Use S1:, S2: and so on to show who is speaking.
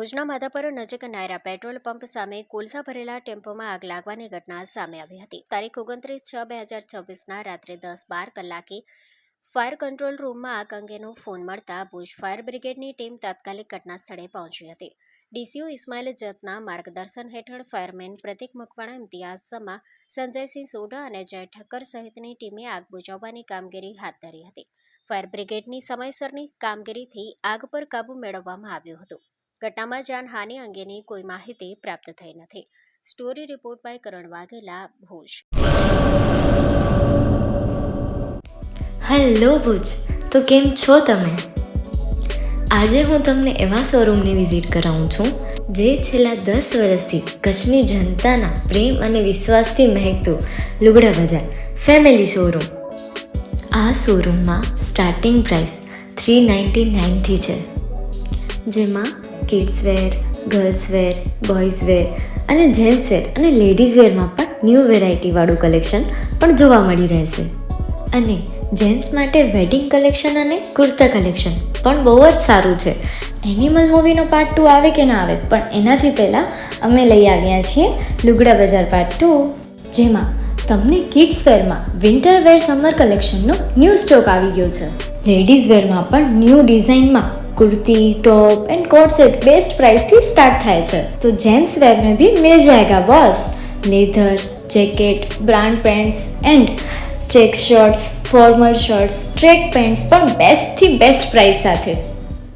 S1: ભુજના માધાપર નજીક Naira petrol pump સામે કોલસા ભરેલા ટેમ્પોમાં આગ લાગવાની ઘટના સામે આવી હતી. તારીખ 29/6/2026ના રાત્રે 10:12 કલાકે ફાયર કંટ્રોલ રૂમમાં આગ અંગેનો ફોન મળતા ભુજ ફાયર બ્રિગેડની ટીમ તાત્કાલિક ઘટના સ્થળે પહોંચી હતી. ડીસીઓ ઇસ્માઇલ જતના માર્ગદર્શન હેઠળ ફાયરમેન પ્રતિક મકવાણા, ઇમ્તિયાઝ સમા, સંજયસિંહ સોઢા અને જય ઠક્કર સહિતની ટીમે આગ બુઝાવવાની કામગીરી હાથ ધરી હતી. ફાયર બ્રિગેડની સમયસરની કામગીરીથી આગ પર કાબૂ મેળવવામાં આવ્યો હતો. ઘટનામાં જાનહાનિ અંગેની કોઈ માહિતી પ્રાપ્ત થઈ નથી. Story report by Karan Vaghela, Bhuj.
S2: Hello Bhuj, તો કેમ છો તમે? આજે હું તમને એવા શોરૂમની વિઝિટ કરાવું છું જે છેલ્લા 10 વર્ષથી કચ્છની જનતાના પ્રેમ અને વિશ્વાસથી મહેકતું લુગડા બજાર ફેમિલી શોરૂમ. આ શોરૂમમાં સ્ટાર્ટિંગ પ્રાઇસ 399થી છે, જેમાં kids wear, girls wear, boys wear અને જેન્ટ્સ વેર અને લેડીઝ વેરમાં પણ ન્યૂ વેરાયટીવાળું કલેક્શન પણ જોવા મળી રહેશે. અને જેન્ટ્સ માટે વેડિંગ કલેક્શન અને કુર્તા કલેક્શન પણ બહુ જ સારું છે. એનિમલ મૂવીનો પાર્ટ 2 આવે કે ના આવે, પણ એનાથી પહેલાં અમે લઈ આવ્યા છીએ લુગડા બજાર પાર્ટ 2, જેમાં તમને કિડ્સ વેરમાં વિન્ટર વેર સમર કલેક્શનનો ન્યૂ સ્ટોક આવી ગયો છે. લેડીઝ વેરમાં પણ ન્યૂ ડિઝાઇનમાં kurti, top and coat set best price थी स्टार्ट थाय छे. तो जेंट्स वेर में भी मिल जाएगा boss. Leather, jacket, brand pants and check shirts, formal shirts, track pants पर बेस्ट थी बेस्ट प्राइस साथे.